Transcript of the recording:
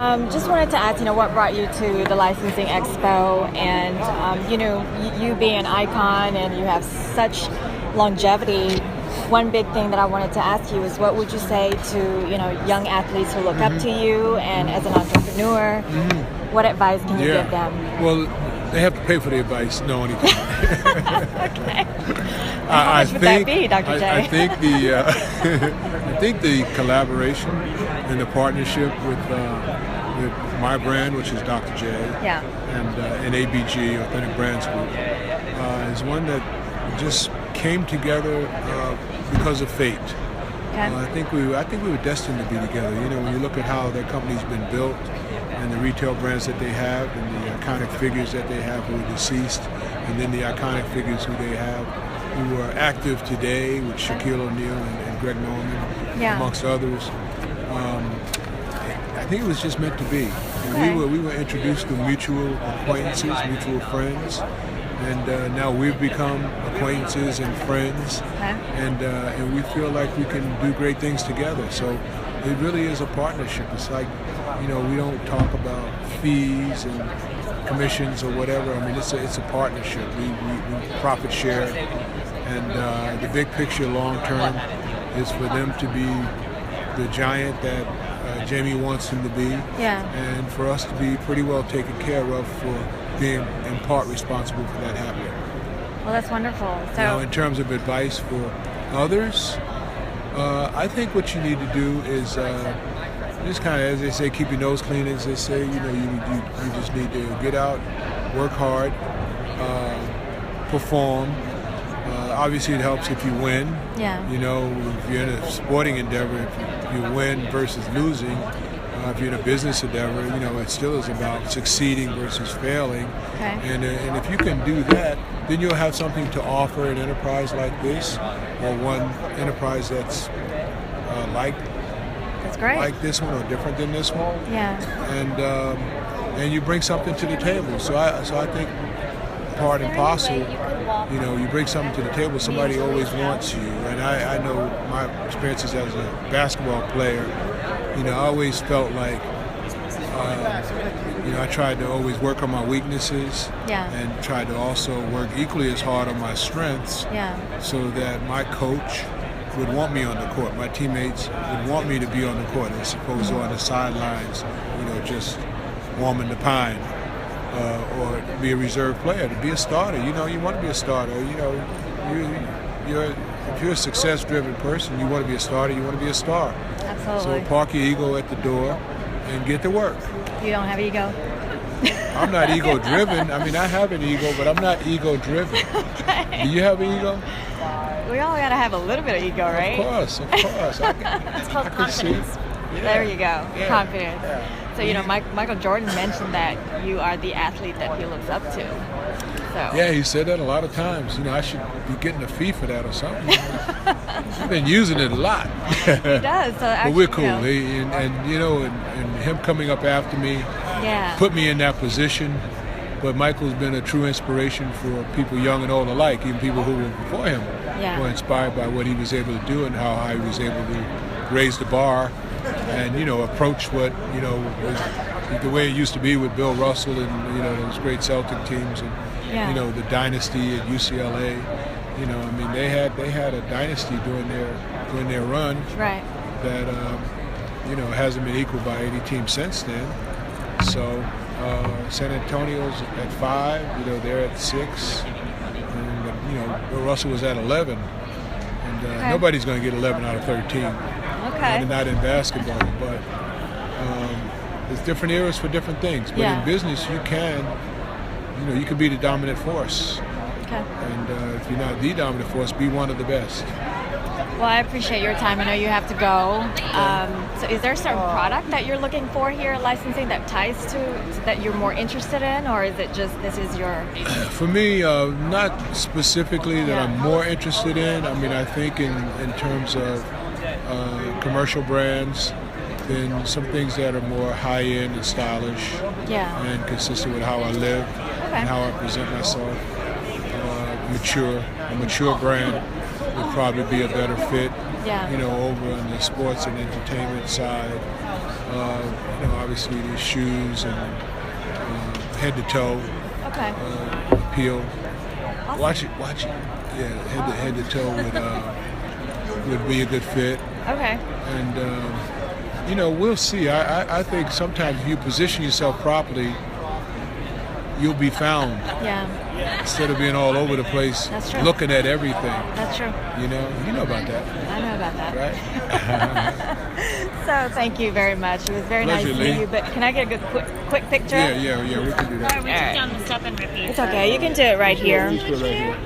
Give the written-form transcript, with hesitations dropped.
Just wanted to ask, what brought you to the Licensing Expo, and you being an icon and you have such longevity. One big thing that I wanted to ask you is, what would you say to young athletes who look up to you, and as an entrepreneur, what advice can you give them? Well, they have to pay for the advice. No, anything. Okay. How much would that be, Dr. J? I think the collaboration and the partnership with my brand, which is Dr. J, and ABG, Authentic Brands Group, is one that just came together because of fate. Okay. I think we were destined to be together. When you look at how their company's been built, and the retail brands that they have, and the iconic figures that they have who are deceased, and then the iconic figures who they have who are active today, with Shaquille O'Neal and Greg Norman, amongst others. I think it was just meant to be. Okay. We were introduced to mutual acquaintances, mutual friends, and now we've become acquaintances and friends, and we feel like we can do great things together. So it really is a partnership. It's like, we don't talk about fees and commissions or whatever. I mean, it's a partnership. We profit share, and the big picture, long term, is for them to be the giant that Jamie wants them to be, and for us to be pretty well taken care of for being in part responsible for that happening. Well, that's wonderful. So, in terms of advice for others, I think what you need to do is just kind of, as they say, keep your nose clean. As they say, you just need to get out, work hard, perform. Obviously, it helps if you win. If you're in a sporting endeavor, if you win versus losing. If you're in a business endeavor, it still is about succeeding versus failing. Okay. And if you can do that, then you'll have something to offer an enterprise like this, or one enterprise that's that's great. like this one or different than this one. Yeah. And you bring something to the table. So I think part and parcel, you bring something to the table. Somebody always wants you, and I know my experiences as a basketball player. I always felt like, I tried to always work on my weaknesses, and tried to also work equally as hard on my strengths, so that my coach would want me on the court, my teammates would want me to be on the court, as opposed to on the sidelines, just warming the pine, or be a reserve player. To be a starter, you want to be a starter. If you're a success-driven person, you want to be a starter, you want to be a star. Absolutely. So park your ego at the door and get to work. You don't have ego? I'm not ego-driven. I mean, I have an ego, but I'm not ego-driven. Okay. Do you have an ego? We all got to have a little bit of ego, right? Of course. It's called confidence. There you go, confidence. Yeah. So, Michael Jordan mentioned that you are the athlete that he looks up to. So. Yeah, he said that a lot of times. I should be getting a fee for that or something. He's been using it a lot. He does. So actually, but we're cool. And him coming up after me put me in that position. But Michael's been a true inspiration for people young and old alike, even people who were before him were inspired by what he was able to do and how high he was able to raise the bar and, approach what, was the way it used to be with Bill Russell and, those great Celtic teams and, the dynasty at UCLA. They had a dynasty during their run that, hasn't been equaled by any team since then. So San Antonio's at 5, they're at 6, and Bill Russell was at 11, and nobody's going to get 11 out of 13. Okay. Not in basketball, but there's different eras for different things. But in business, you can be the dominant force. Okay. And if you're not the dominant force, be one of the best. Well, I appreciate your time. I know you have to go. So is there a certain product that you're looking for here at licensing that ties to that you're more interested in, or is it just this is your... For me, not specifically that I'm more interested in. I think in terms of commercial brands, then some things that are more high-end and stylish and consistent with how I live and how I present myself. A mature brand would probably be a better fit, over on the sports and entertainment side. Obviously the shoes and head to toe. Okay. Appeal. Awesome. Watch it. Yeah, head to toe would be a good fit. Okay. And we'll see. I think sometimes if you position yourself properly, you'll be found. Yeah. Instead of being all over the place, That's true. looking at everything. That's true. You know about that. I know about that. Right? So thank you very much. It was very Pleasure, nice to Lee. meet you. But can I get a good quick picture? Yeah, we can do that. All right, we took down the step and repeat. It's okay. You can do it right here. Just go right here.